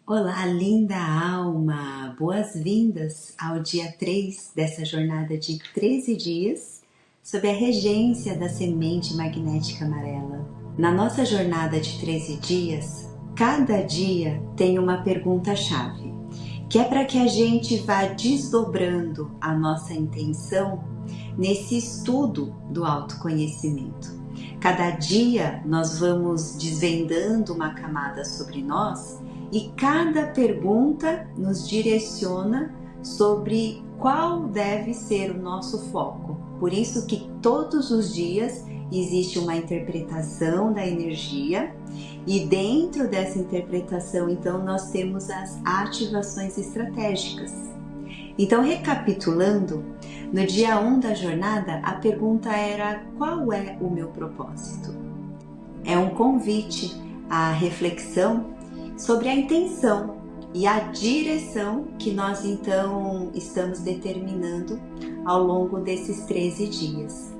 Olá, linda alma! Boas-vindas ao dia 3 dessa jornada de 13 dias sob a regência da semente magnética amarela. Na nossa jornada de 13 dias, cada dia tem uma pergunta-chave, que é para que a gente vá desdobrando a nossa intenção nesse estudo do autoconhecimento. Cada dia nós vamos desvendando uma camada sobre nós e cada pergunta nos direciona sobre qual deve ser o nosso foco. Por isso que todos os dias existe uma interpretação da energia e dentro dessa interpretação, então, nós temos as ativações estratégicas. Então, recapitulando, no dia 1 da jornada, a pergunta era: qual é o meu propósito? É um convite à reflexão sobre a intenção e a direção que nós então estamos determinando ao longo desses 13 dias.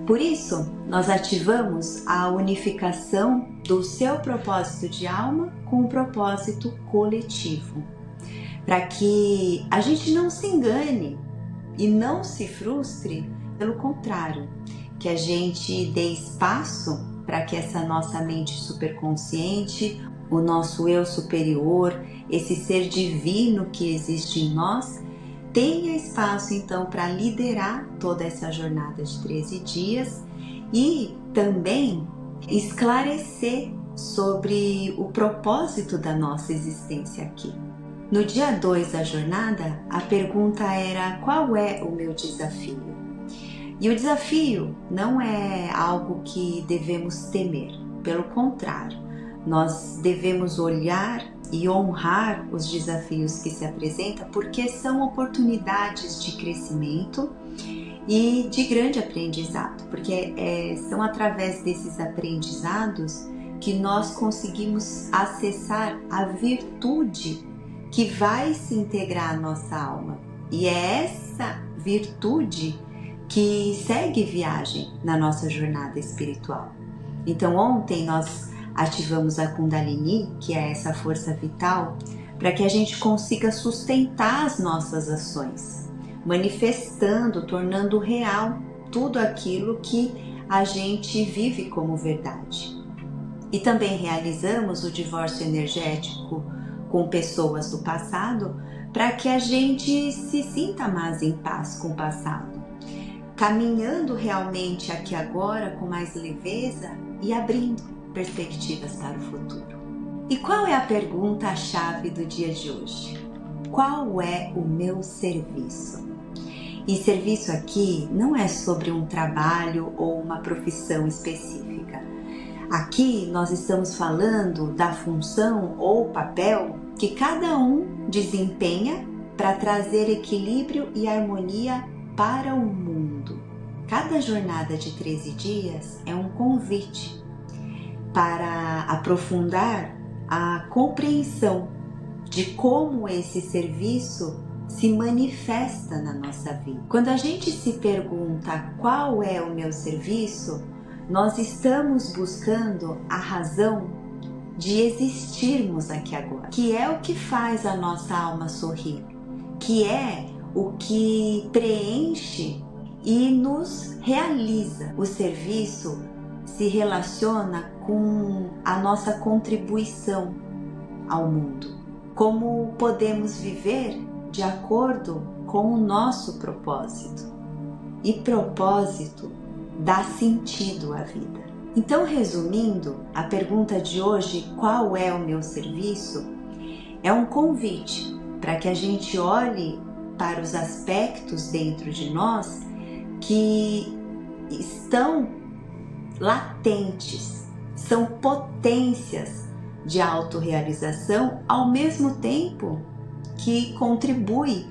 Por isso, nós ativamos a unificação do seu propósito de alma com o propósito coletivo, para que a gente não se engane e não se frustre, pelo contrário, que a gente dê espaço para que essa nossa mente superconsciente, o nosso eu superior, esse ser divino que existe em nós, tenha espaço então para liderar toda essa jornada de 13 dias e também esclarecer sobre o propósito da nossa existência aqui. No dia 2 da jornada, a pergunta era: qual é o meu desafio? E o desafio não é algo que devemos temer, pelo contrário, nós devemos olhar e honrar os desafios que se apresentam, porque são oportunidades de crescimento e de grande aprendizado, porque são através desses aprendizados que nós conseguimos acessar a virtude que vai se integrar à nossa alma. E é essa virtude que segue viagem na nossa jornada espiritual. Então ontem nós ativamos a Kundalini, que é essa força vital, para que a gente consiga sustentar as nossas ações, manifestando, tornando real tudo aquilo que a gente vive como verdade. E também realizamos o divórcio energético com pessoas do passado, para que a gente se sinta mais em paz com o passado, caminhando realmente aqui agora com mais leveza e abrindo perspectivas para o futuro. E qual é a pergunta-chave do dia de hoje? Qual é o meu serviço? E serviço aqui não é sobre um trabalho ou uma profissão específica. Aqui nós estamos falando da função ou papel que cada um desempenha para trazer equilíbrio e harmonia para o mundo. Cada jornada de 13 dias é um convite para aprofundar a compreensão de como esse serviço se manifesta na nossa vida. Quando a gente se pergunta qual é o meu serviço, nós estamos buscando a razão de existirmos aqui agora, que é o que faz a nossa alma sorrir, que é o que preenche e nos realiza. O serviço se relaciona com a nossa contribuição ao mundo, como podemos viver de acordo com o nosso propósito. E propósito dá sentido à vida. Então, resumindo, a pergunta de hoje, qual é o meu serviço? É um convite para que a gente olhe para os aspectos dentro de nós que estão latentes, são potências de autorrealização, ao mesmo tempo que contribui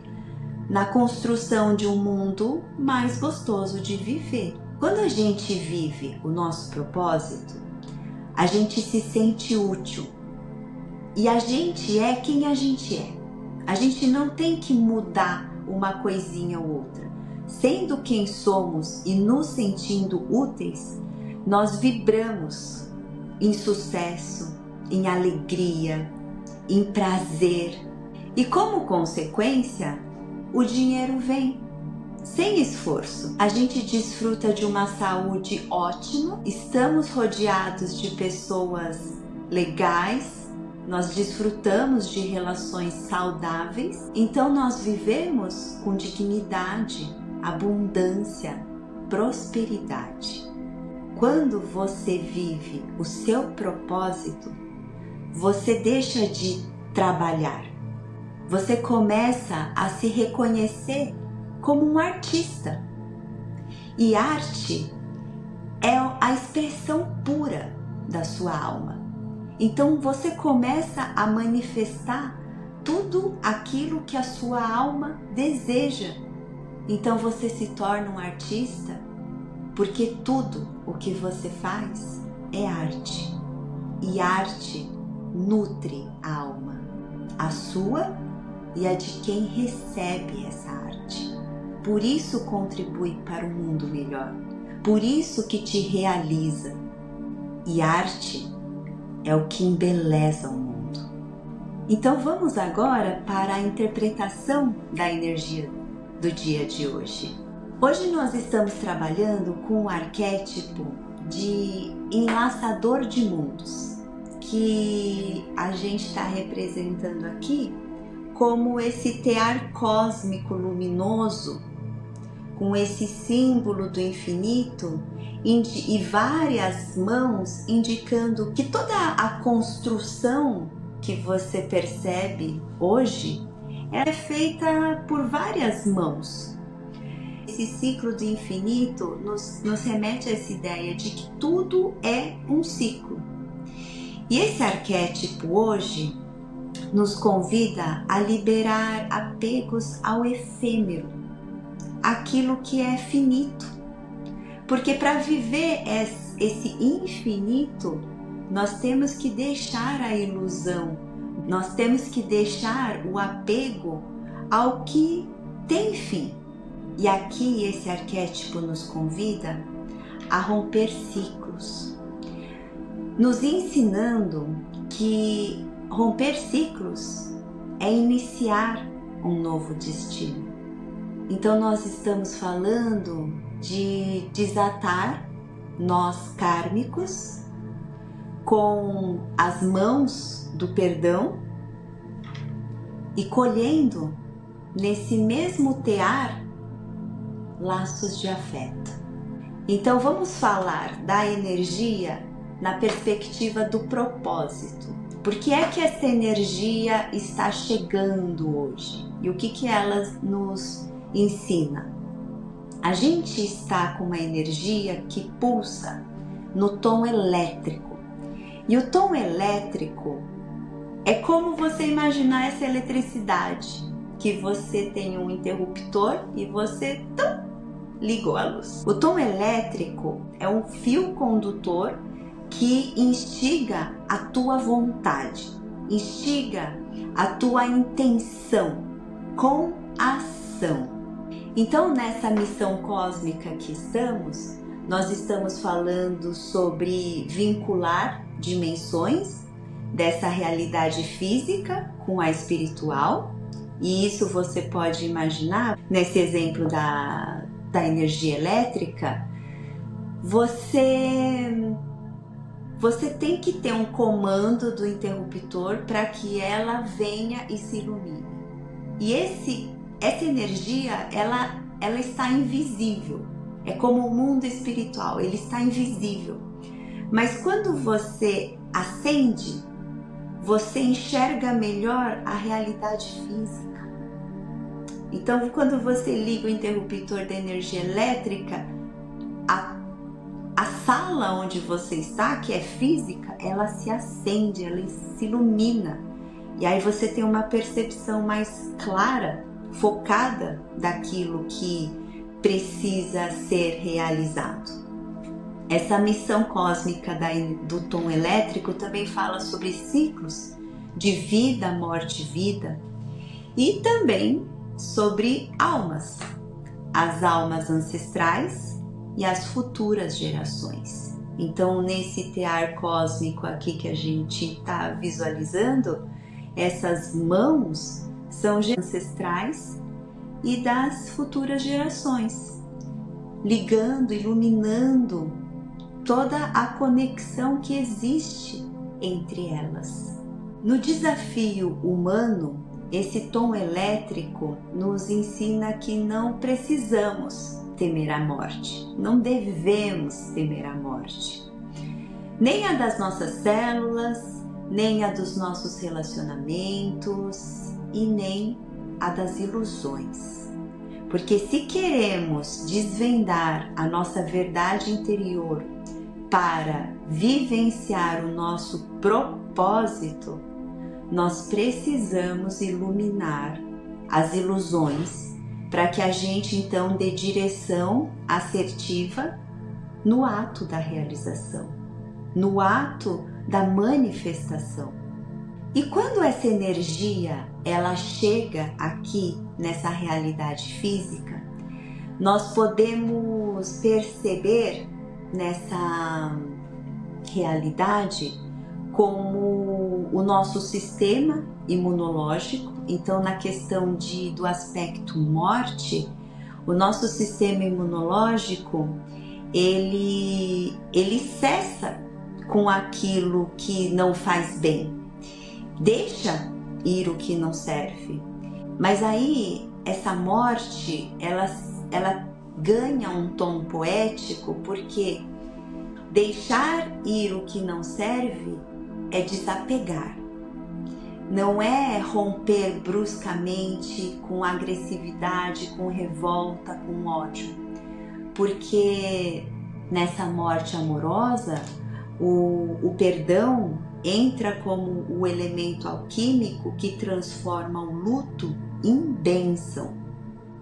na construção de um mundo mais gostoso de viver. Quando a gente vive o nosso propósito, a gente se sente útil e a gente é quem a gente é. A gente não tem que mudar uma coisinha ou outra. Sendo quem somos e nos sentindo úteis, nós vibramos em sucesso, em alegria, em prazer. E como consequência, o dinheiro vem sem esforço. A gente desfruta de uma saúde ótima, estamos rodeados de pessoas legais, nós desfrutamos de relações saudáveis, então nós vivemos com dignidade, abundância, prosperidade. Quando você vive o seu propósito, você deixa de trabalhar. Você começa a se reconhecer como um artista. E arte é a expressão pura da sua alma. Então você começa a manifestar tudo aquilo que a sua alma deseja. Então você se torna um artista porque tudo o que você faz é arte. E arte nutre a alma, a sua e a de quem recebe essa arte. Por isso contribui para um mundo melhor, por isso que te realiza. E arte é o que embeleza o mundo. Então vamos agora para a interpretação da energia do dia de hoje. Hoje nós estamos trabalhando com o arquétipo de enlaçador de mundos, que a gente está representando aqui como esse tear cósmico luminoso, com esse símbolo do infinito e várias mãos indicando que toda a construção que você percebe hoje é feita por várias mãos. Esse ciclo do infinito nos remete a essa ideia de que tudo é um ciclo. E esse arquétipo hoje nos convida a liberar apegos ao efêmero, aquilo que é finito. Porque para viver esse infinito, nós temos que deixar a ilusão, nós temos que deixar o apego ao que tem fim. E aqui esse arquétipo nos convida a romper ciclos, nos ensinando que romper ciclos é iniciar um novo destino. Então nós estamos falando de desatar nós kármicos com as mãos do perdão e colhendo nesse mesmo tear laços de afeto. Então vamos falar da energia na perspectiva do propósito. Por que é que essa energia está chegando hoje? E o que ela nos ensina? A gente está com uma energia que pulsa no tom elétrico. E o tom elétrico é como você imaginar essa eletricidade, que você tem um interruptor e você ligou a luz. O tom elétrico é um fio condutor que instiga a tua vontade, instiga a tua intenção com ação. Então, nessa missão cósmica que estamos, nós estamos falando sobre vincular dimensões dessa realidade física com a espiritual, e isso você pode imaginar nesse exemplo da energia elétrica. Você tem que ter um comando do interruptor para que ela venha e se ilumine. E essa energia, ela está invisível. É como o mundo espiritual, ele está invisível. Mas quando você acende, você enxerga melhor a realidade física. Então, quando você liga o interruptor da energia elétrica, a sala onde você está, que é física, ela se acende, ela se ilumina. E aí você tem uma percepção mais clara, focada daquilo que precisa ser realizado. Essa missão cósmica do tom elétrico também fala sobre ciclos de vida, morte, vida, e também sobre almas, as almas ancestrais e as futuras gerações. Então, nesse tear cósmico aqui que a gente está visualizando, Essas mãos são ancestrais e das futuras gerações, ligando, iluminando toda a conexão que existe entre elas. No desafio humano, esse tom elétrico nos ensina que não precisamos temer a morte, não devemos temer a morte, nem a das nossas células, nem a dos nossos relacionamentos e nem a das ilusões. Porque se queremos desvendar a nossa verdade interior para vivenciar o nosso propósito, nós precisamos iluminar as ilusões para que a gente então dê direção assertiva no ato da realização, no ato da manifestação. E quando essa energia ela chega aqui nessa realidade física, nós podemos perceber nessa realidade como o nosso sistema imunológico. Então, na questão do aspecto morte, o nosso sistema imunológico ele cessa com aquilo que não faz bem, deixa ir o que não serve. Mas aí essa morte ela ganha um tom poético, porque deixar ir o que não serve é desapegar, não é romper bruscamente com agressividade, com revolta, com ódio, porque nessa morte amorosa o perdão entra como o elemento alquímico que transforma o luto em bênção.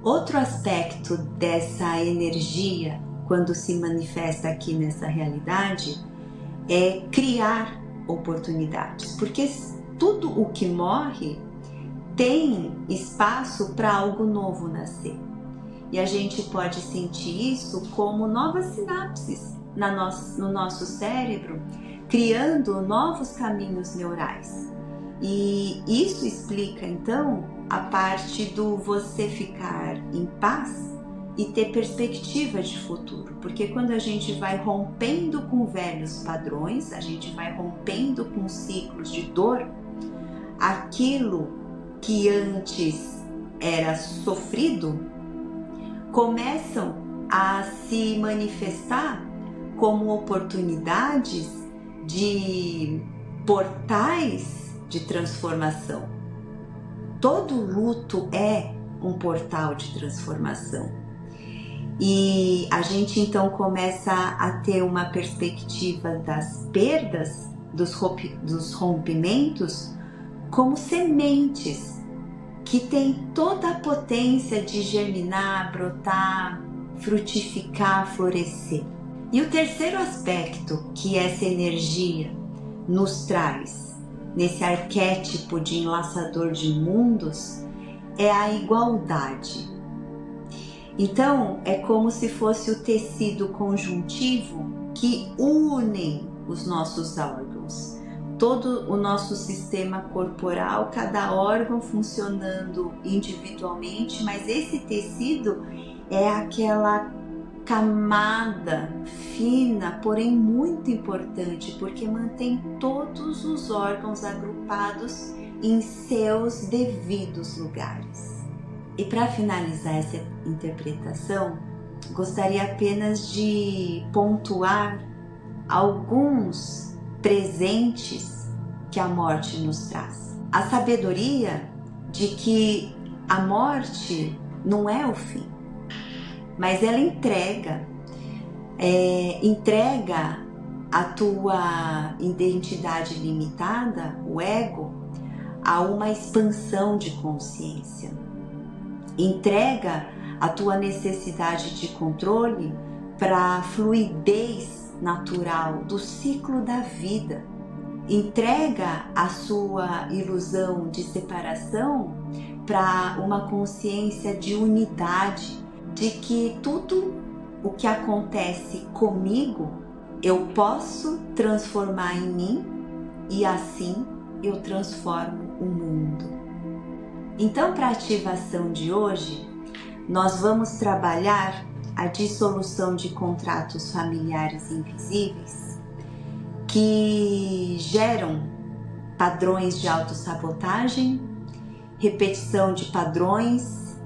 Outro aspecto dessa energia, quando se manifesta aqui nessa realidade, é criar oportunidades, porque tudo o que morre tem espaço para algo novo nascer. E a gente pode sentir isso como novas sinapses no nosso cérebro, criando novos caminhos neurais. E isso explica então a parte do você ficar em paz e ter perspectiva de futuro, porque quando a gente vai rompendo com velhos padrões, a gente vai rompendo com ciclos de dor, aquilo que antes era sofrido começam a se manifestar como oportunidades de portais de transformação. Todo luto é um portal de transformação. E a gente então começa a ter uma perspectiva das perdas, dos rompimentos, como sementes que têm toda a potência de germinar, brotar, frutificar, florescer. E o terceiro aspecto que essa energia nos traz, nesse arquétipo de enlaçador de mundos, é a igualdade. Então, é como se fosse o tecido conjuntivo que une os nossos órgãos. Todo o nosso sistema corporal, cada órgão funcionando individualmente, mas esse tecido é aquela camada fina, porém muito importante, porque mantém todos os órgãos agrupados em seus devidos lugares. E para finalizar essa interpretação, gostaria apenas de pontuar alguns presentes que a morte nos traz. A sabedoria de que a morte não é o fim, mas ela entrega a tua identidade limitada, o ego, a uma expansão de consciência. Entrega a tua necessidade de controle para a fluidez natural do ciclo da vida. Entrega a sua ilusão de separação para uma consciência de unidade, de que tudo o que acontece comigo eu posso transformar em mim e assim eu transformo o mundo. Então, para a ativação de hoje, nós vamos trabalhar a dissolução de contratos familiares invisíveis que geram padrões de autossabotagem, repetição de padrões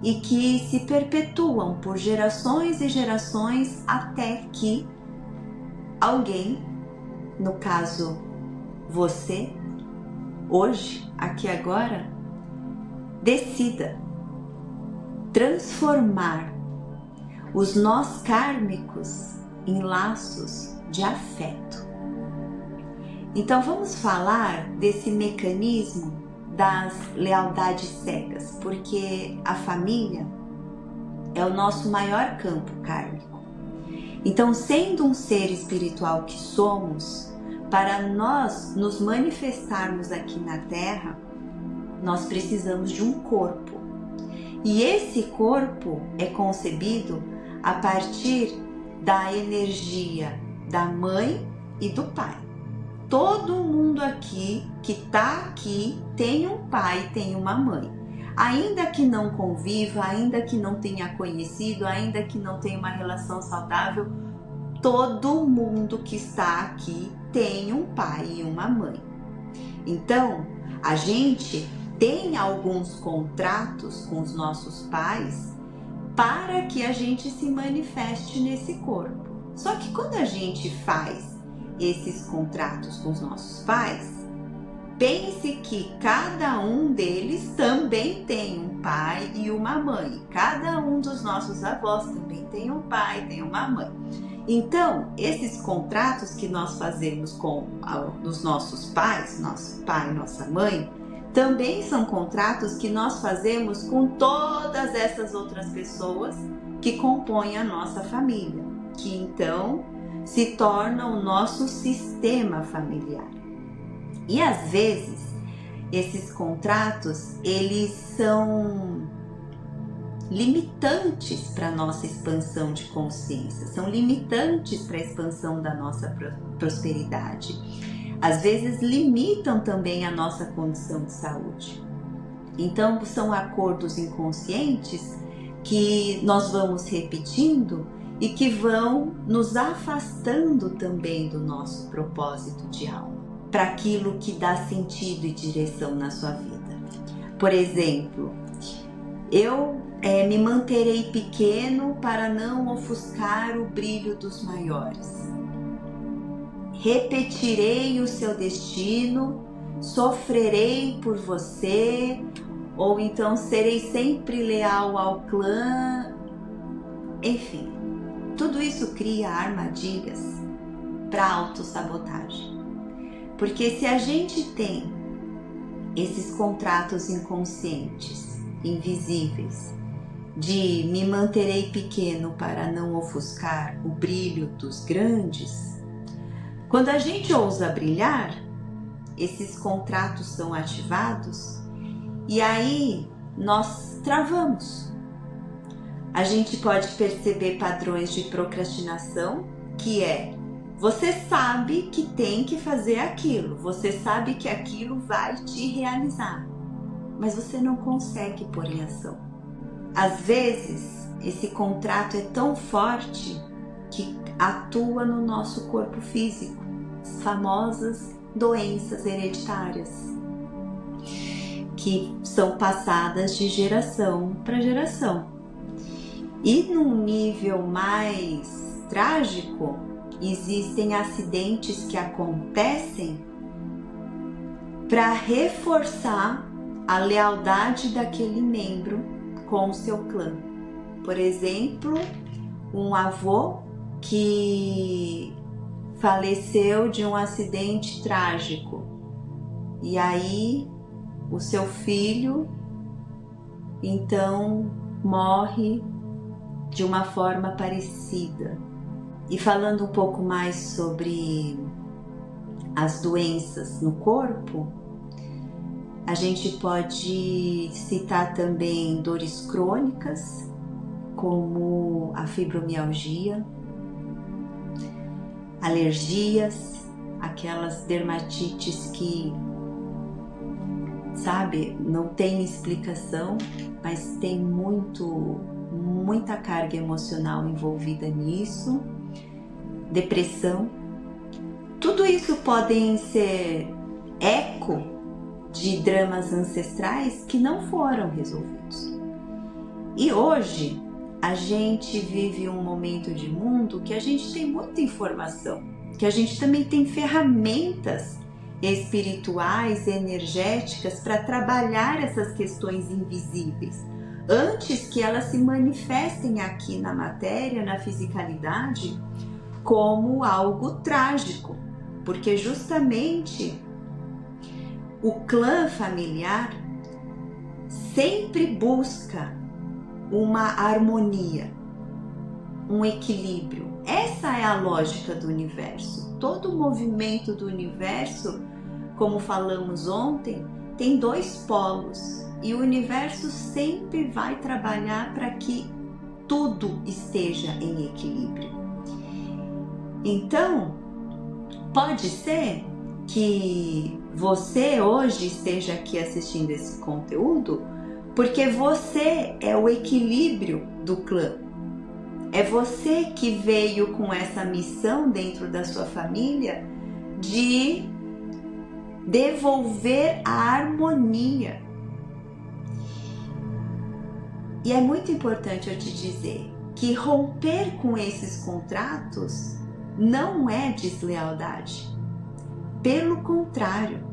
e que se perpetuam por gerações e gerações até que alguém, no caso você, hoje, aqui agora, decida transformar os nós kármicos em laços de afeto. Então vamos falar desse mecanismo das lealdades cegas, porque a família é o nosso maior campo kármico. Então, sendo um ser espiritual que somos, para nós nos manifestarmos aqui na Terra, nós precisamos de um corpo. E esse corpo é concebido a partir da energia da mãe e do pai. Todo mundo aqui que está aqui tem um pai, tem uma mãe. Ainda que não conviva, ainda que não tenha conhecido, ainda que não tenha uma relação saudável, todo mundo que está aqui tem um pai e uma mãe. Então, a gente tem alguns contratos com os nossos pais para que a gente se manifeste nesse corpo. Só que quando a gente faz esses contratos com os nossos pais, pense que cada um deles também tem um pai e uma mãe. Cada um dos nossos avós também tem um pai, tem uma mãe. Então, esses contratos que nós fazemos com os nossos pais, nosso pai e nossa mãe, também são contratos que nós fazemos com todas essas outras pessoas que compõem a nossa família, que então se torna o nosso sistema familiar. E às vezes, esses contratos, eles são limitantes para a nossa expansão de consciência, são limitantes para a expansão da nossa prosperidade. Às vezes, limitam também a nossa condição de saúde. Então, são acordos inconscientes que nós vamos repetindo e que vão nos afastando também do nosso propósito de alma, para aquilo que dá sentido e direção na sua vida. Por exemplo, eu me manterei pequeno para não ofuscar o brilho dos maiores. Repetirei o seu destino, sofrerei por você, ou então serei sempre leal ao clã. Enfim, tudo isso cria armadilhas para autossabotagem. Porque se a gente tem esses contratos inconscientes, invisíveis, de me manterei pequeno para não ofuscar o brilho dos grandes, quando a gente ousa brilhar, esses contratos são ativados e aí nós travamos. A gente pode perceber padrões de procrastinação, que é: você sabe que tem que fazer aquilo, você sabe que aquilo vai te realizar, mas você não consegue pôr em ação. Às vezes, esse contrato é tão forte que atua no nosso corpo físico, as famosas doenças hereditárias, que são passadas de geração para geração. E num nível mais trágico, existem acidentes que acontecem para reforçar a lealdade daquele membro com o seu clã. Por exemplo, um avô que faleceu de um acidente trágico e aí o seu filho então morre de uma forma parecida. E falando um pouco mais sobre as doenças no corpo, a gente pode citar também dores crônicas, como a fibromialgia, alergias, aquelas dermatites que sabe? Não tem explicação, mas tem muita carga emocional envolvida nisso, depressão. Tudo isso podem ser eco de dramas ancestrais que não foram resolvidos. E hoje a gente vive um momento de mundo que a gente tem muita informação, que a gente também tem ferramentas espirituais, energéticas para trabalhar essas questões invisíveis, antes que elas se manifestem aqui na matéria, na fisicalidade, como algo trágico, porque justamente o clã familiar sempre busca uma harmonia, um equilíbrio. Essa é a lógica do universo. Todo o movimento do universo, como falamos ontem, tem dois polos e o universo sempre vai trabalhar para que tudo esteja em equilíbrio. Então, pode ser que você hoje esteja aqui assistindo esse conteúdo porque você é o equilíbrio do clã. É você que veio com essa missão dentro da sua família de devolver a harmonia. E é muito importante eu te dizer que romper com esses contratos não é deslealdade. Pelo contrário,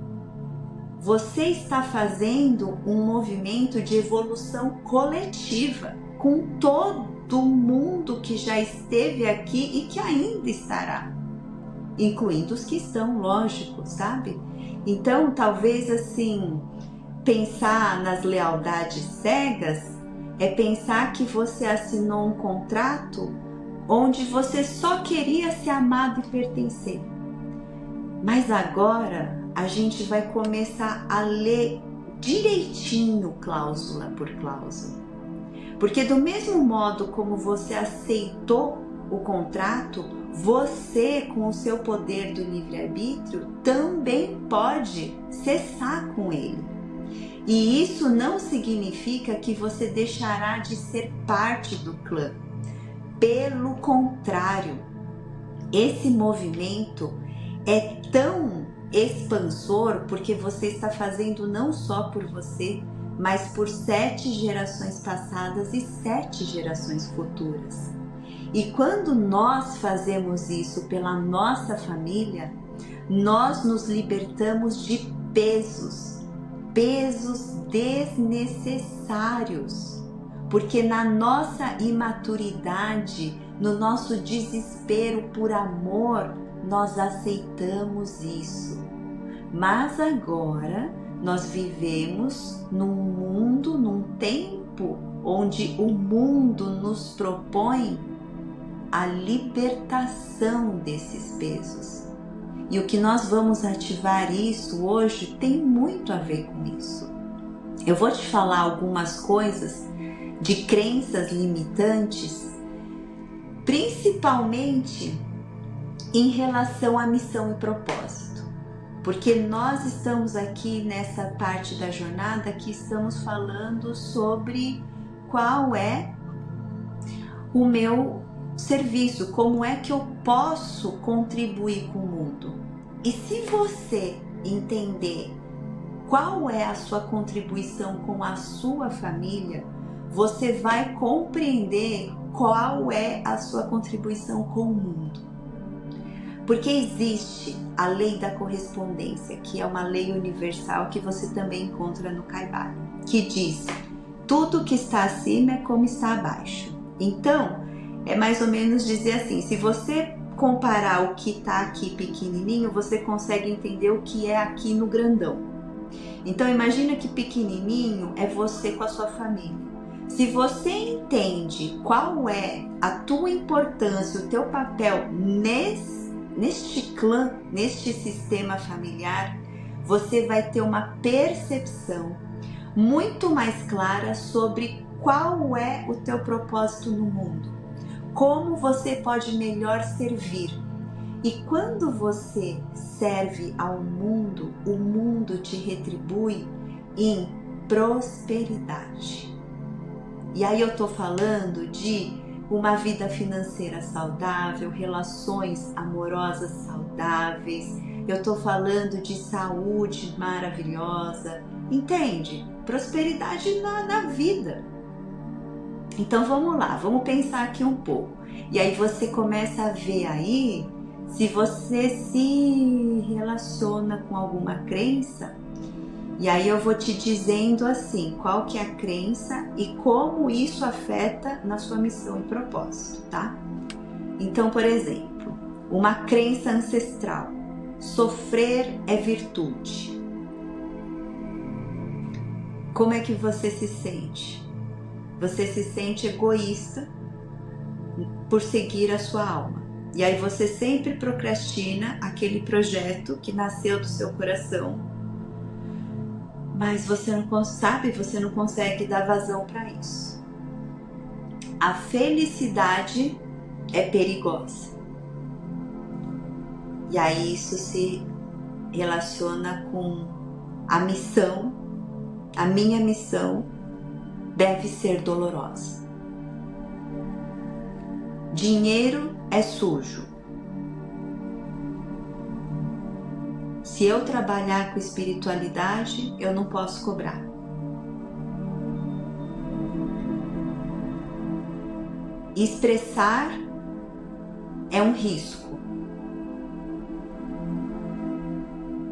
você está fazendo um movimento de evolução coletiva com todo mundo que já esteve aqui e que ainda estará, incluindo os que estão, lógico, sabe? Então, talvez assim, pensar nas lealdades cegas é pensar que você assinou um contrato onde você só queria ser amado e pertencer. Mas agora a gente vai começar a ler direitinho, cláusula por cláusula. Porque do mesmo modo como você aceitou o contrato, você, com o seu poder do livre-arbítrio, também pode cessar com ele. E isso não significa que você deixará de ser parte do clã. Pelo contrário, esse movimento é tão expansor porque você está fazendo não só por você, mas por 7 gerações passadas e 7 gerações futuras. E quando nós fazemos isso pela nossa família, nós nos libertamos de pesos desnecessários, porque na nossa imaturidade, no nosso desespero por amor, nós aceitamos isso. Mas agora nós vivemos num mundo, num tempo onde o mundo nos propõe a libertação desses pesos. E o que nós vamos ativar isso hoje tem muito a ver com isso. Eu vou te falar algumas coisas de crenças limitantes, principalmente em relação à missão e propósito. Porque nós estamos aqui nessa parte da jornada que estamos falando sobre qual é o meu serviço, como é que eu posso contribuir com o mundo. E se você entender qual é a sua contribuição com a sua família, você vai compreender qual é a sua contribuição com o mundo. Porque existe a lei da correspondência, que é uma lei universal que você também encontra no Kybalion, que diz: tudo que está acima é como está abaixo. Então, é mais ou menos dizer assim, se você comparar o que está aqui pequenininho, você consegue entender o que é aqui no grandão. Então, imagina que pequenininho é você com a sua família. Se você entende qual é a tua importância, o teu papel neste clã, neste sistema familiar, você vai ter uma percepção muito mais clara sobre qual é o teu propósito no mundo, como você pode melhor servir. E quando você serve ao mundo, o mundo te retribui em prosperidade. E aí eu tô falando de uma vida financeira saudável, relações amorosas saudáveis, eu tô falando de saúde maravilhosa, entende? Prosperidade na vida. Então vamos lá, vamos pensar aqui um pouco. E aí você começa a ver aí se você se relaciona com alguma crença. E aí eu vou te dizendo assim, qual que é a crença e como isso afeta na sua missão e propósito, tá? Então, por exemplo, uma crença ancestral: sofrer é virtude. Como é que você se sente? Você se sente egoísta por seguir a sua alma. E aí você sempre procrastina aquele projeto que nasceu do seu coração, mas você não sabe, você não consegue dar vazão para isso. A felicidade é perigosa. E aí isso se relaciona com a missão. A minha missão deve ser dolorosa. Dinheiro é sujo. Se eu trabalhar com espiritualidade, eu não posso cobrar. Expressar é um risco.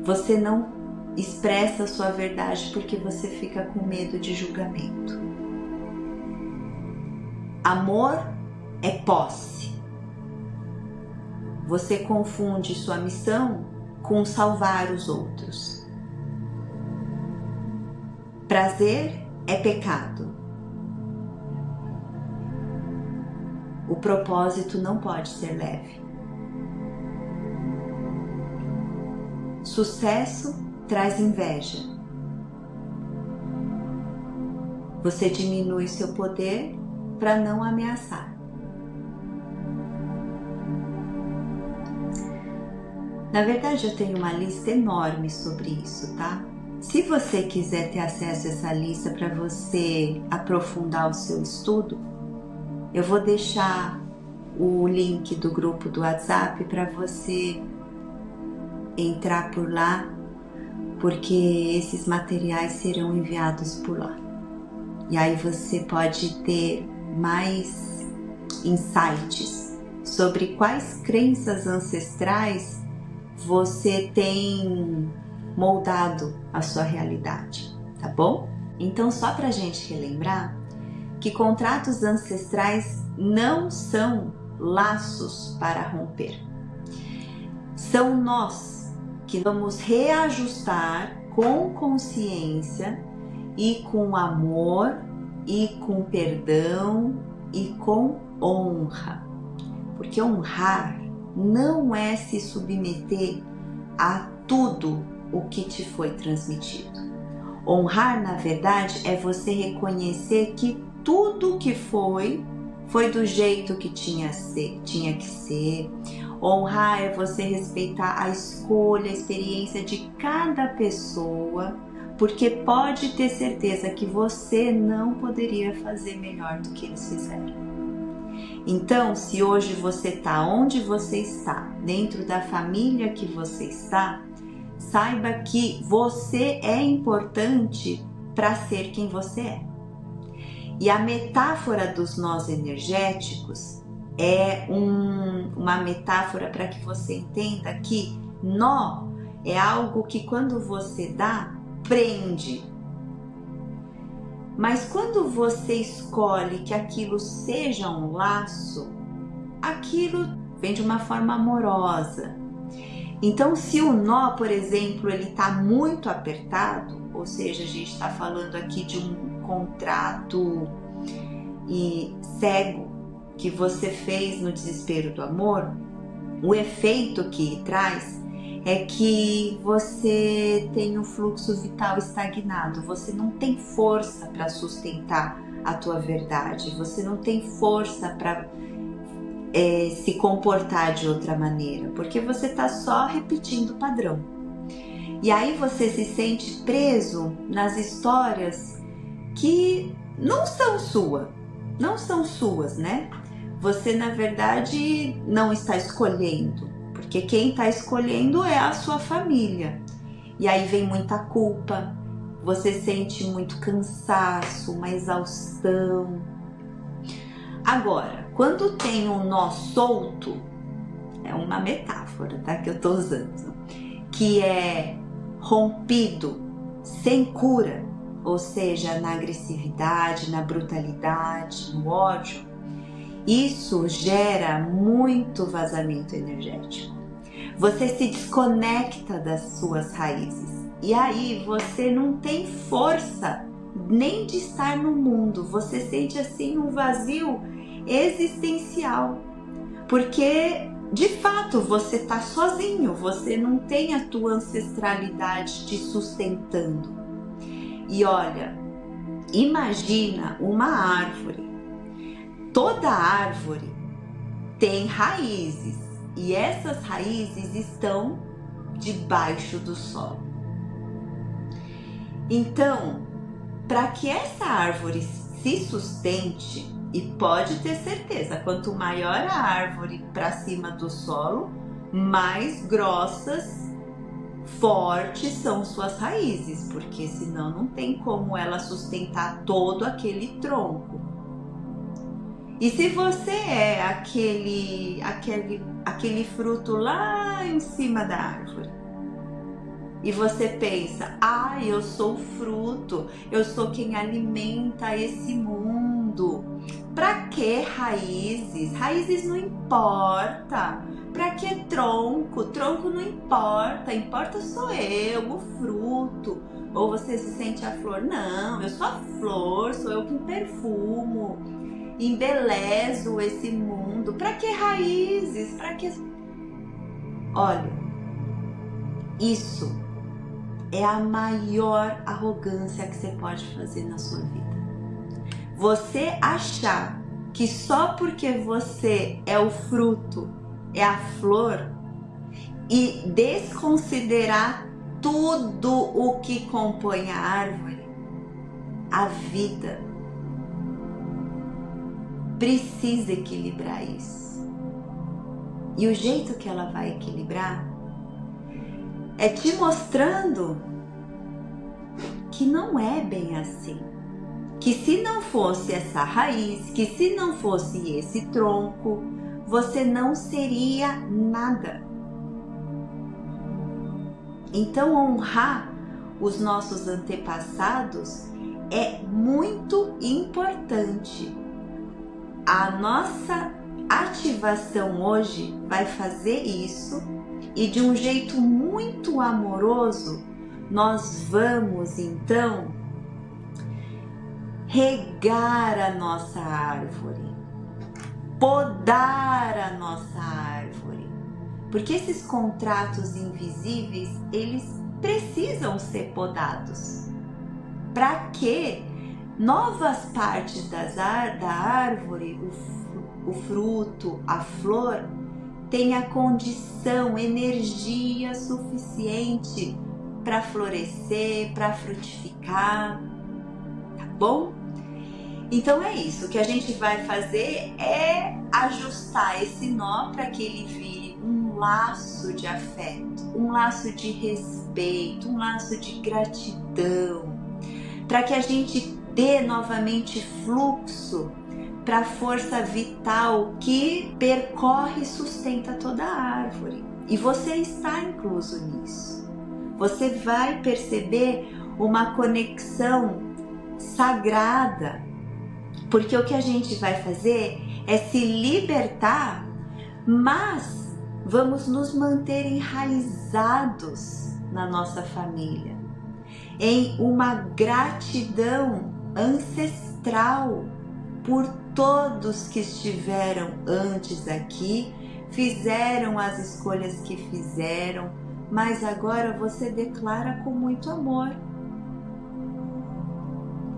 Você não expressa a sua verdade porque você fica com medo de julgamento. Amor é posse. Você confunde sua missão com salvar os outros. Prazer é pecado. O propósito não pode ser leve. Sucesso traz inveja. Você diminui seu poder para não ameaçar. Na verdade, eu tenho uma lista enorme sobre isso, tá? Se você quiser ter acesso a essa lista para você aprofundar o seu estudo, eu vou deixar o link do grupo do WhatsApp para você entrar por lá, porque esses materiais serão enviados por lá. E aí você pode ter mais insights sobre quais crenças ancestrais você tem moldado a sua realidade, tá bom? Então, só pra gente relembrar que contratos ancestrais não são laços para romper. São nós que vamos reajustar com consciência e com amor e com perdão e com honra. Porque honrar não é se submeter a tudo o que te foi transmitido. Honrar, na verdade, é você reconhecer que tudo que foi do jeito que tinha que ser. Honrar é você respeitar a escolha, a experiência de cada pessoa, porque pode ter certeza que você não poderia fazer melhor do que eles fizeram. Então, se hoje você está onde você está, dentro da família que você está, saiba que você é importante para ser quem você é. E a metáfora dos nós energéticos é uma metáfora para que você entenda que nó é algo que quando você dá, prende. Mas quando você escolhe que aquilo seja um laço, aquilo vem de uma forma amorosa. Então, se o nó, por exemplo, ele está muito apertado, ou seja, a gente está falando aqui de um contrato cego que você fez no desespero do amor, o efeito que traz é que você tem um fluxo vital estagnado, você não tem força para sustentar a tua verdade, você não tem força para se comportar de outra maneira, porque você está só repetindo o padrão. E aí você se sente preso nas histórias que não são suas, né? Você, na verdade, não está escolhendo, porque quem está escolhendo é a sua família. E aí vem muita culpa, você sente muito cansaço, uma exaustão. Agora, quando tem um nó solto, é uma metáfora, tá, que eu tô usando, que é rompido, sem cura, ou seja, na agressividade, na brutalidade, no ódio, isso gera muito vazamento energético. Você se desconecta das suas raízes e aí você não tem força nem de estar no mundo. Você sente assim um vazio existencial, porque de fato você está sozinho, você não tem a tua ancestralidade te sustentando. E olha, imagina uma árvore. Toda árvore tem raízes e essas raízes estão debaixo do solo. Então, para que essa árvore se sustente, e pode ter certeza, quanto maior a árvore para cima do solo, mais grossas, fortes são suas raízes, porque senão não tem como ela sustentar todo aquele tronco. E se você é aquele fruto lá em cima da árvore, e você pensa, eu sou o fruto, eu sou quem alimenta esse mundo. Pra que raízes? Raízes não importa. Pra que tronco? Tronco não importa. Importa sou eu, o fruto. Ou você se sente a flor? Não, eu sou a flor, sou eu que perfumo, embelezo esse mundo. Pra que raízes? Pra que... Olha, isso é a maior arrogância que você pode fazer na sua vida. Você achar que só porque você é o fruto, é a flor, e desconsiderar tudo o que compõe a árvore, a vida precisa equilibrar isso. E o jeito que ela vai equilibrar é te mostrando que não é bem assim. Que se não fosse essa raiz, que se não fosse esse tronco, você não seria nada. Então, honrar os nossos antepassados é muito importante. A nossa ativação hoje vai fazer isso e de um jeito muito amoroso nós vamos então regar a nossa árvore, podar a nossa árvore, porque esses contratos invisíveis, eles precisam ser podados para que novas partes da árvore, o fruto, a flor, tenha condição, energia suficiente para florescer, para frutificar, tá bom? Então é isso, o que a gente vai fazer é ajustar esse nó para que ele vire um laço de afeto, um laço de respeito, um laço de gratidão, para que a gente dê novamente fluxo para a força vital que percorre e sustenta toda a árvore. E você está incluso nisso. Você vai perceber uma conexão sagrada, porque o que a gente vai fazer é se libertar, mas vamos nos manter enraizados na nossa família, em uma gratidão ancestral por todos que estiveram antes aqui, fizeram as escolhas que fizeram, mas agora você declara com muito amor.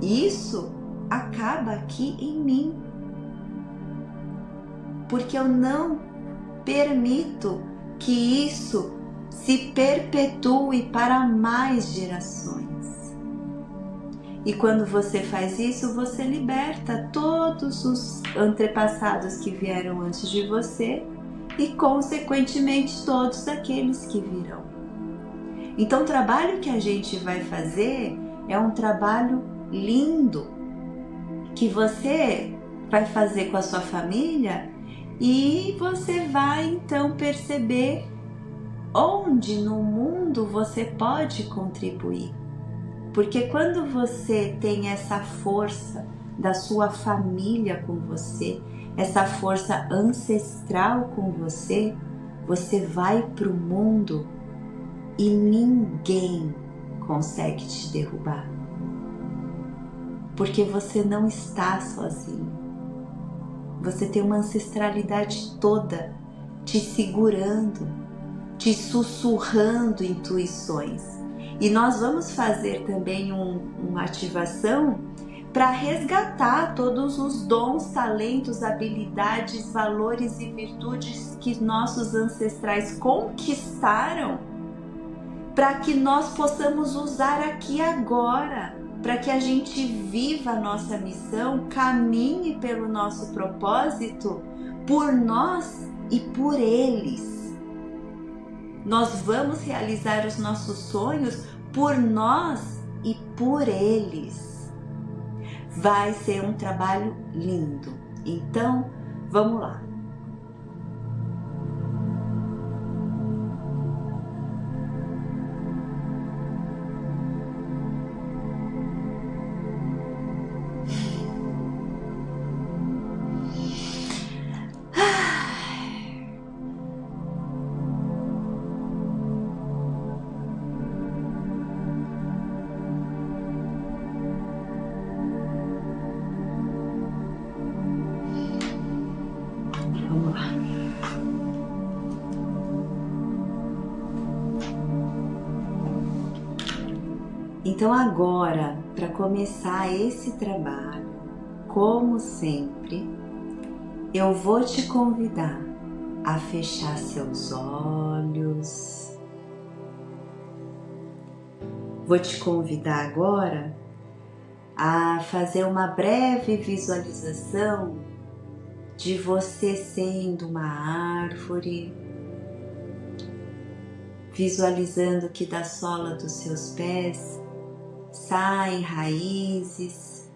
Isso acaba aqui em mim, porque eu não permito que isso se perpetue para mais gerações. E quando você faz isso, você liberta todos os antepassados que vieram antes de você e, consequentemente, todos aqueles que virão. Então, o trabalho que a gente vai fazer é um trabalho lindo, que você vai fazer com a sua família e você vai então perceber onde no mundo você pode contribuir. Porque quando você tem essa força da sua família com você, essa força ancestral com você, você vai para o mundo e ninguém consegue te derrubar. Porque você não está sozinho. Você tem uma ancestralidade toda te segurando, te sussurrando intuições. E nós vamos fazer também uma ativação para resgatar todos os dons, talentos, habilidades, valores e virtudes que nossos ancestrais conquistaram, para que nós possamos usar aqui agora, para que a gente viva a nossa missão, caminhe pelo nosso propósito, por nós e por eles. Nós vamos realizar os nossos sonhos por nós e por eles. Vai ser um trabalho lindo. Então, vamos lá. Então agora, para começar esse trabalho, como sempre, eu vou te convidar a fechar seus olhos. Vou te convidar agora a fazer uma breve visualização de você sendo uma árvore, visualizando que da sola dos seus pés saem raízes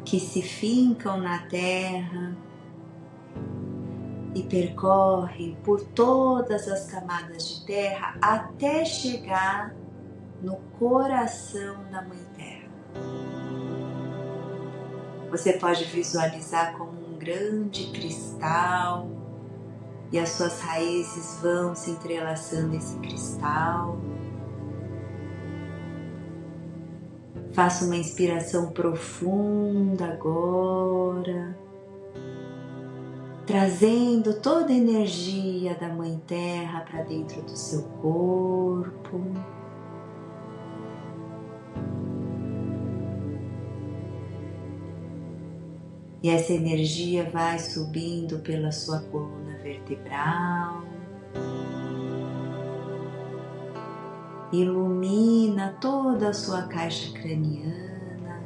que se fincam na terra e percorrem por todas as camadas de terra até chegar no coração da Mãe Terra. Você pode visualizar como um grande cristal e as suas raízes vão se entrelaçando nesse cristal. Faça uma inspiração profunda agora, trazendo toda a energia da Mãe Terra para dentro do seu corpo. E essa energia vai subindo pela sua coluna vertebral, ilumina toda a sua caixa craniana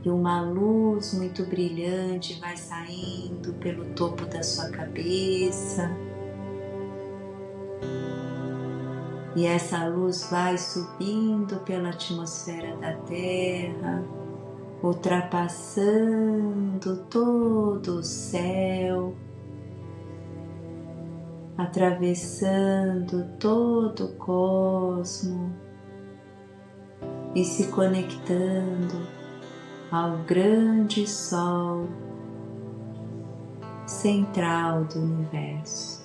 e uma luz muito brilhante vai saindo pelo topo da sua cabeça e essa luz vai subindo pela atmosfera da Terra, ultrapassando todo o céu, atravessando todo o cosmo e se conectando ao grande Sol central do universo.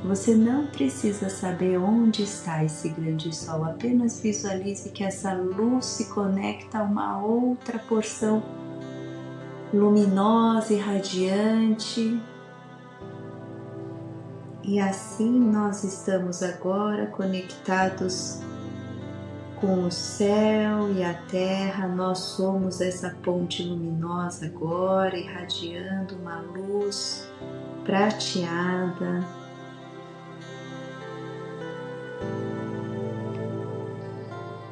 Você não precisa saber onde está esse grande Sol, apenas visualize que essa luz se conecta a uma outra porção luminosa e radiante. E assim nós estamos agora conectados Com o céu e a terra, nós somos essa ponte luminosa agora, irradiando uma luz prateada.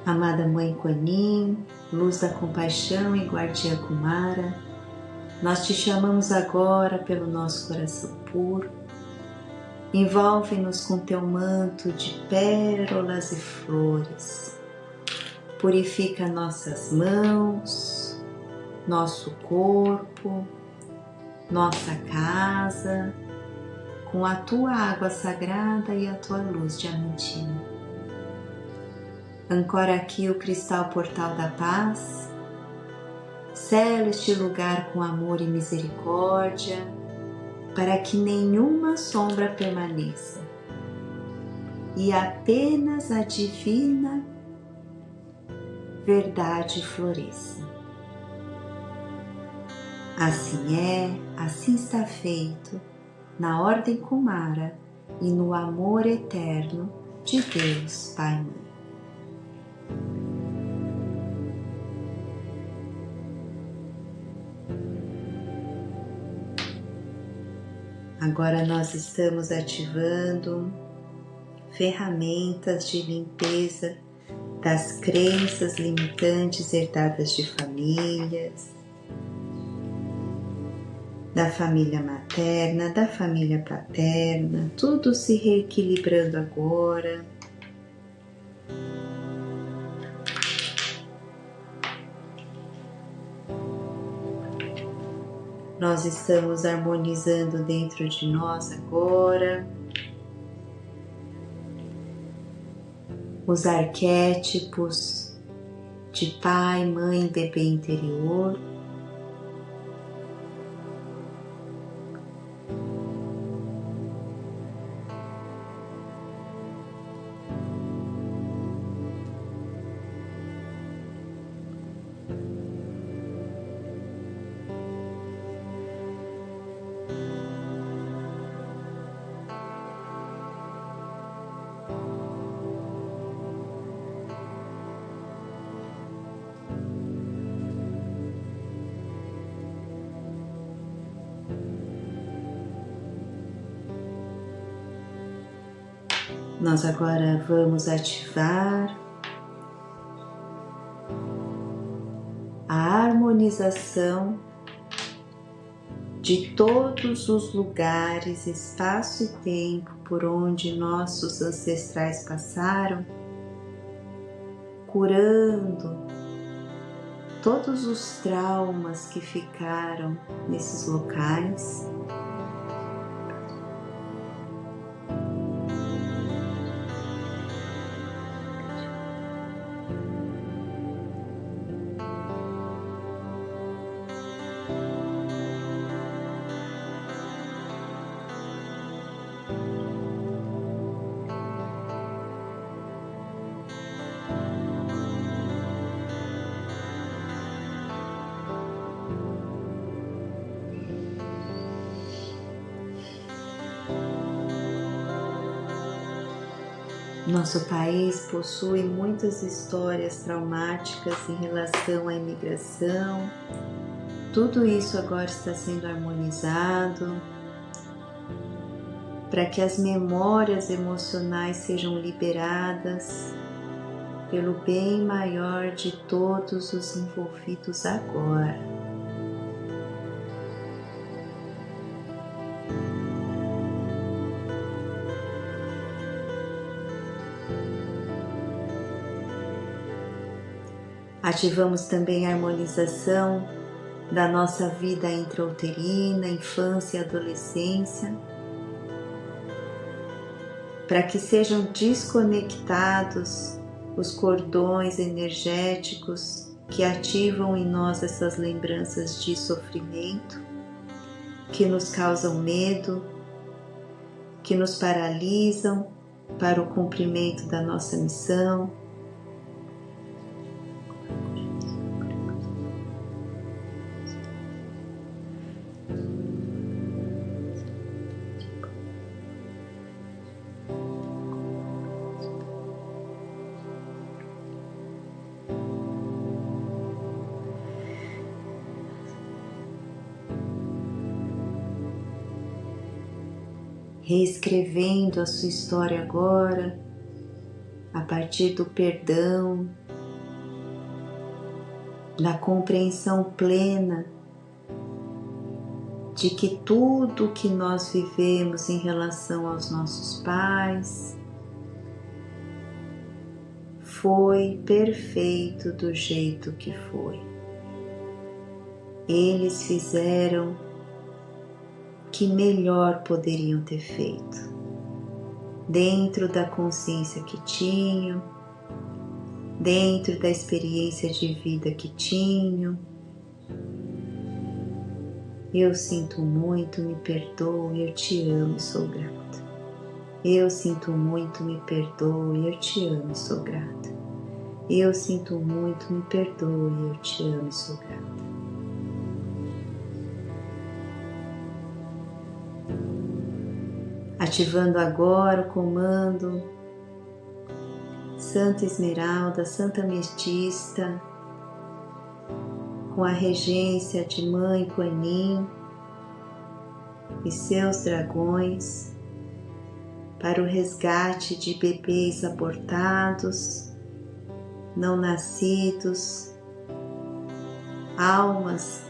Amada Mãe Kuan Yin, luz da compaixão e guardiã Kumara, nós te chamamos agora pelo nosso coração puro. Envolve-nos com teu manto de pérolas e flores. Purifica nossas mãos, nosso corpo, nossa casa, com a tua água sagrada e a tua luz diamantina. Ancora aqui o cristal portal da paz. Sela este lugar com amor e misericórdia, para que nenhuma sombra permaneça e apenas a divina verdade floresça. Assim é, assim está feito, na ordem Kumara e no amor eterno de Deus Pai e Mãe. Agora nós estamos ativando ferramentas de limpeza das crenças limitantes herdadas de famílias, da família materna, da família paterna, tudo se reequilibrando agora. Nós estamos harmonizando dentro de nós agora os arquétipos de pai, mãe, bebê interior. Nós agora vamos ativar a harmonização de todos os lugares, espaço e tempo por onde nossos ancestrais passaram, curando todos os traumas que ficaram nesses locais. Nosso país possui muitas histórias traumáticas em relação à imigração. Tudo isso agora está sendo harmonizado para que as memórias emocionais sejam liberadas pelo bem maior de todos os envolvidos agora. Ativamos também a harmonização da nossa vida intrauterina, infância e adolescência, para que sejam desconectados os cordões energéticos que ativam em nós essas lembranças de sofrimento, que nos causam medo, que nos paralisam para o cumprimento da nossa missão. reescrevendo a sua história agora, a partir do perdão, da compreensão plena de que tudo que nós vivemos em relação aos nossos pais foi perfeito do jeito que foi. Eles fizeram o que melhor poderiam ter feito, dentro da consciência que tinham, dentro da experiência de vida que tinham. Eu sinto muito, me perdoe, eu te amo e sou grata. Eu sinto muito, me perdoe, eu te amo e sou grata. Eu sinto muito, me perdoe, eu te amo e sou grata. Ativando agora o comando Santa Esmeralda, Santa Ametista, com a regência de Mãe Kuan Yin e seus dragões, para o resgate de bebês abortados, não nascidos, almas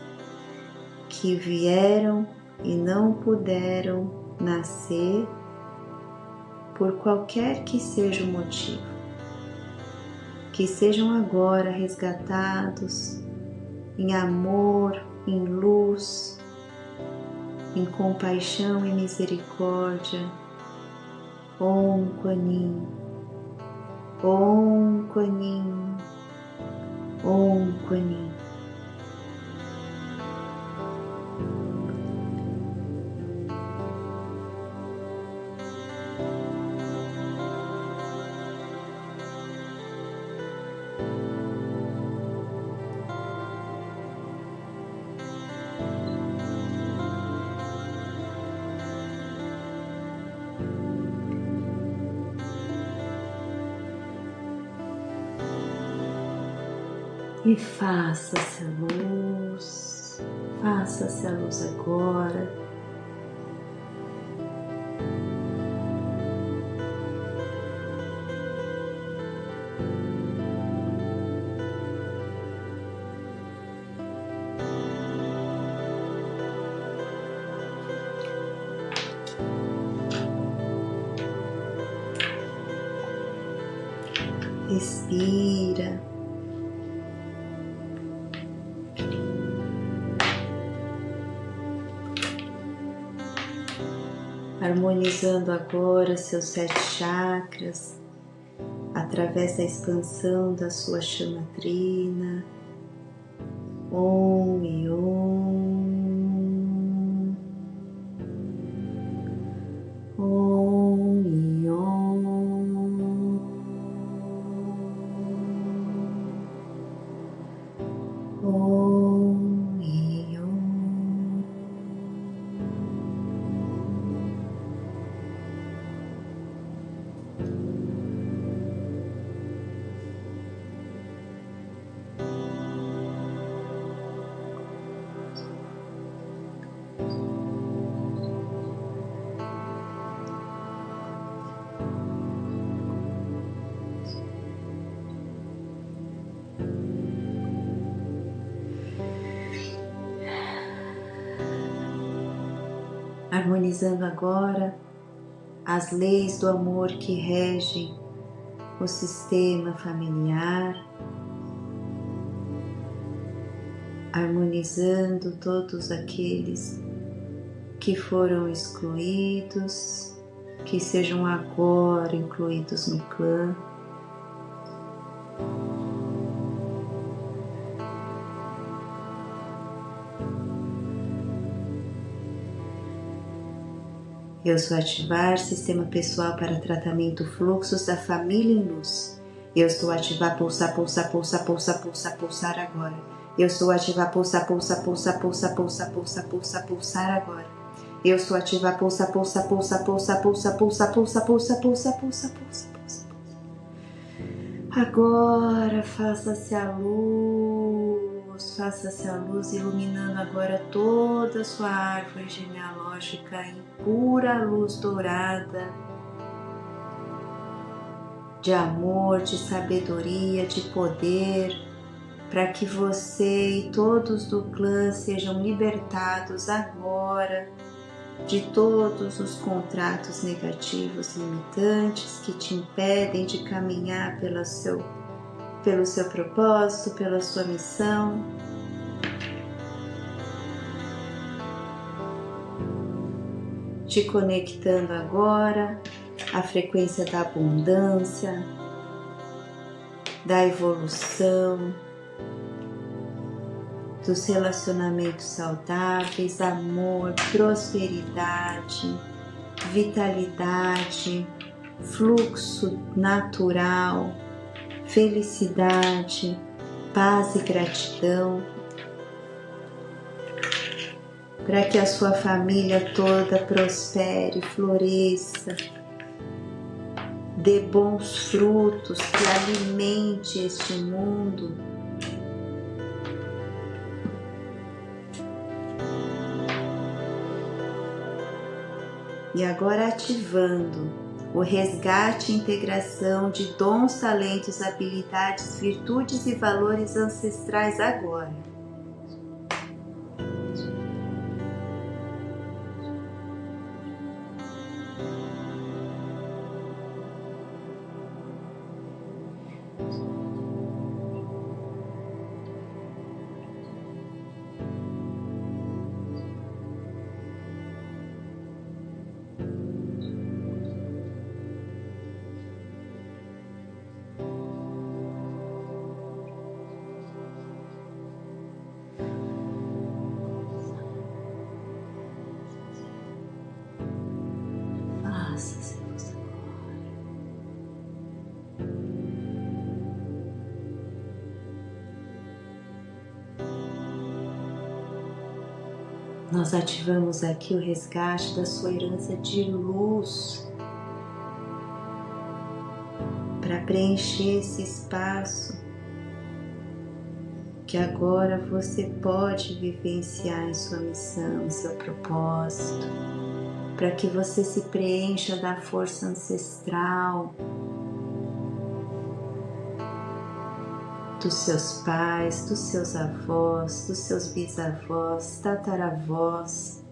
que vieram e não puderam nascer por qualquer que seja o motivo, que sejam agora resgatados em amor, em luz, em compaixão e misericórdia. Om Kuan Yin, Om Kuan Yin, Om Kuan Yin. E faça-se a luz agora. Respira. Harmonizando agora seus 7 chakras, através da expansão da sua chama trina, Om e Om, Om e Om, Om e Om. Harmonizando agora as leis do amor que regem o sistema familiar, harmonizando todos aqueles que foram excluídos, que sejam agora incluídos no clã. Eu sou ativar sistema pessoal para tratamento fluxos da família em luz. Eu estou ativar pulsar, pulsar, pulsar, pulsar, pulsar, pulsar agora. Eu estou ativar pulsar, pulsar, pulsar, pulsar, pulsar, pulsar, pulsar, pulsar agora. Eu estou ativar pulsar, pulsar, pulsar, pulsar, pulsar, pulsar, pulsar, pulsar, pulsar, pulsar, pulsar, pulsar. Agora faça-se a luz. luz, faça-se a luz iluminando agora toda a sua árvore genealógica em pura luz dourada, de amor, de sabedoria, de poder, para que você e todos do clã sejam libertados agora de todos os contratos negativos limitantes que te impedem de caminhar pelo seu propósito, pela sua missão. Te conectando agora à frequência da abundância, da evolução, dos relacionamentos saudáveis, amor, prosperidade, vitalidade, fluxo natural, felicidade, paz e gratidão, para que a sua família toda prospere, floresça, dê bons frutos, que alimente este mundo. E agora ativando o resgate e integração de dons, talentos, habilidades, virtudes e valores ancestrais agora. Nós ativamos aqui o resgate da sua herança de luz para preencher esse espaço que agora você pode vivenciar em sua missão, em seu propósito, para que você se preencha da força ancestral, dos seus pais, dos seus avós, dos seus bisavós, tataravós,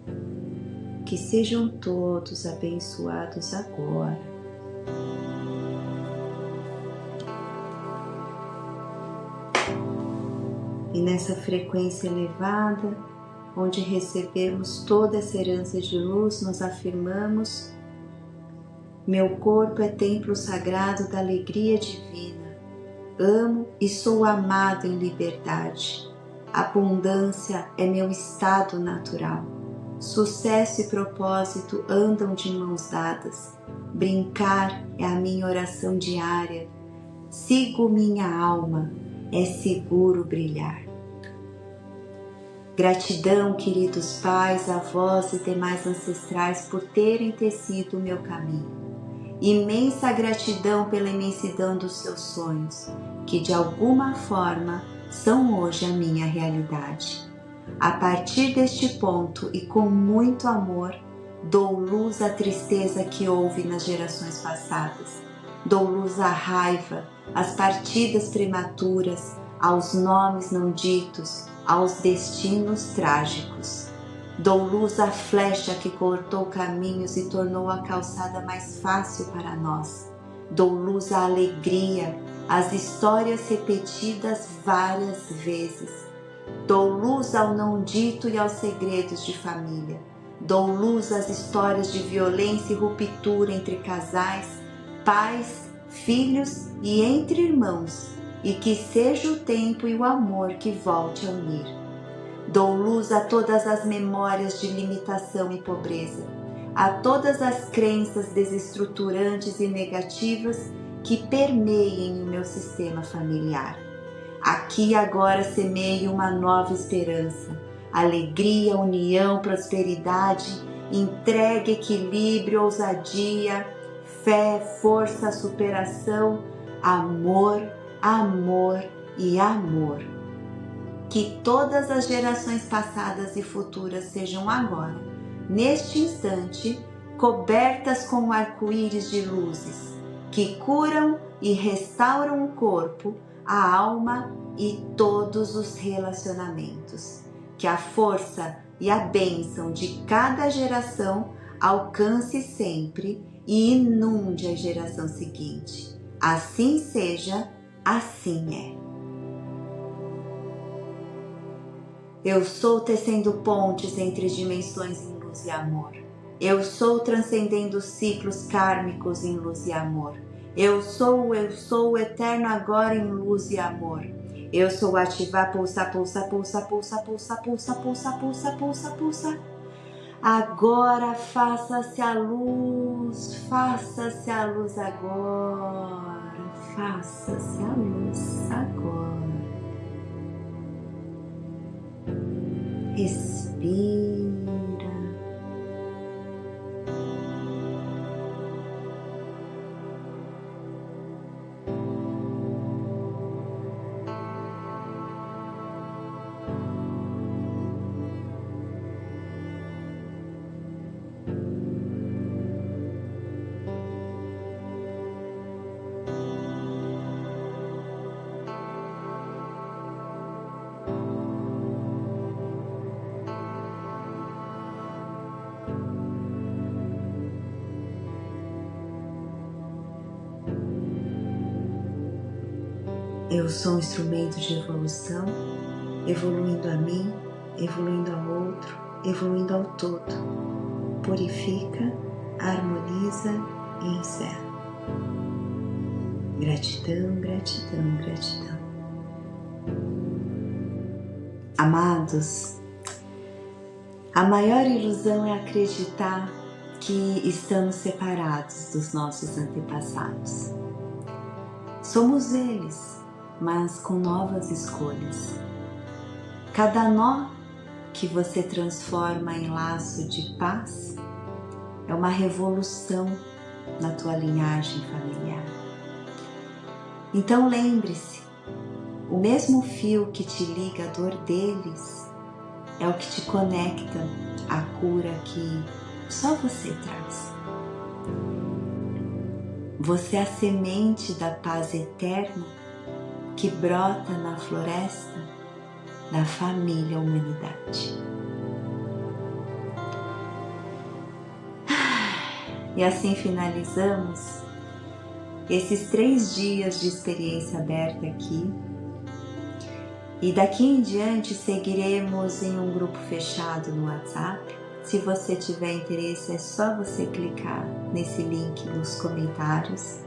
que sejam todos abençoados agora. E nessa frequência elevada, onde recebemos toda essa herança de luz, nós afirmamos: meu corpo é templo sagrado da alegria divina. Amo e sou amado em liberdade. Abundância é meu estado natural. Sucesso e propósito andam de mãos dadas. Brincar é a minha oração diária. Sigo minha alma, é seguro brilhar. Gratidão, queridos pais, avós e demais ancestrais, por terem tecido o meu caminho. Imensa gratidão pela imensidão dos seus sonhos, que de alguma forma são hoje a minha realidade. A partir deste ponto e com muito amor, dou luz à tristeza que houve nas gerações passadas. Dou luz à raiva, às partidas prematuras, aos nomes não ditos, aos destinos trágicos. Dou luz à flecha que cortou caminhos e tornou a calçada mais fácil para nós. Dou luz à alegria, às histórias repetidas várias vezes. Dou luz ao não dito e aos segredos de família. Dou luz às histórias de violência e ruptura entre casais, pais, filhos e entre irmãos, e que seja o tempo e o amor que volte a unir. Dou luz a todas as memórias de limitação e pobreza, a todas as crenças desestruturantes e negativas que permeiem o meu sistema familiar. Aqui e agora semeio uma nova esperança, alegria, união, prosperidade, entrega, equilíbrio, ousadia, fé, força, superação, amor, amor e amor. Que todas as gerações passadas e futuras sejam agora, neste instante, cobertas com um arco-íris de luzes, que curam e restauram o corpo, a alma e todos os relacionamentos. Que a força e a bênção de cada geração alcance sempre e inunde a geração seguinte. Assim seja, assim é. Eu sou tecendo pontes entre dimensões em luz e amor. Eu sou transcendendo ciclos kármicos em luz e amor. Eu sou o eterno agora em luz e amor. Eu sou ativar, pulsa, pulsa, pulsa, pulsa, pulsa, pulsa, pulsa, pulsa, pulsa, pulsa. Agora faça-se a luz agora. Faça-se a luz agora. Respira. Eu sou um instrumento de evolução, evoluindo a mim, evoluindo ao outro, evoluindo ao todo. Purifica, harmoniza e encerra. Gratidão, gratidão, gratidão. Amados, a maior ilusão é acreditar que estamos separados dos nossos antepassados. Somos eles, mas com novas escolhas. Cada nó que você transforma em laço de paz é uma revolução na tua linhagem familiar. Então lembre-se, o mesmo fio que te liga à dor deles é o que te conecta à cura que só você traz. Você é a semente da paz eterna que brota na floresta da família humanidade. E assim finalizamos esses 3 dias de experiência aberta aqui. E daqui em diante seguiremos em um grupo fechado no WhatsApp. Se você tiver interesse, é só você clicar nesse link nos comentários,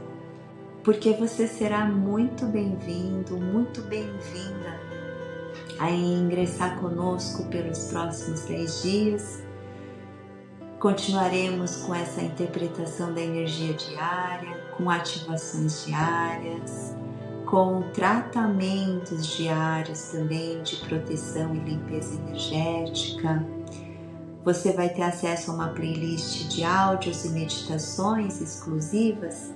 porque você será muito bem-vindo, muito bem-vinda a ingressar conosco pelos próximos 10 dias. Continuaremos com essa interpretação da energia diária, com ativações diárias, com tratamentos diários também de proteção e limpeza energética. Você vai ter acesso a uma playlist de áudios e meditações exclusivas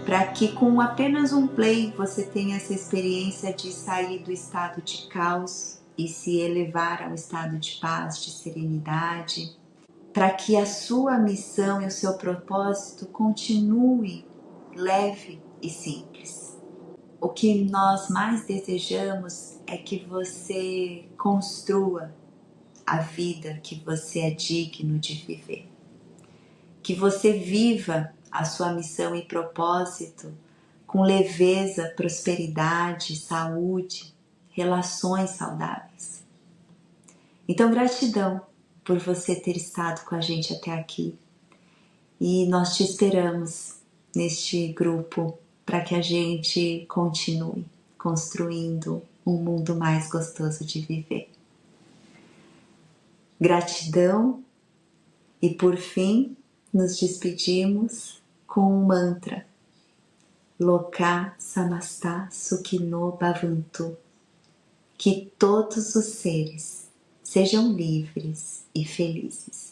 para que com apenas um play você tenha essa experiência de sair do estado de caos e se elevar ao estado de paz, de serenidade, para que a sua missão e o seu propósito continue leve e simples. O que nós mais desejamos é que você construa a vida que você é digno de viver. Que você viva a sua missão e propósito com leveza, prosperidade, saúde, relações saudáveis. Então, gratidão por você ter estado com a gente até aqui. E nós te esperamos neste grupo para que a gente continue construindo um mundo mais gostoso de viver. Gratidão e, por fim, nos despedimos com um mantra. Loka Samasta Sukhino Bhavantu. Que todos os seres sejam livres e felizes.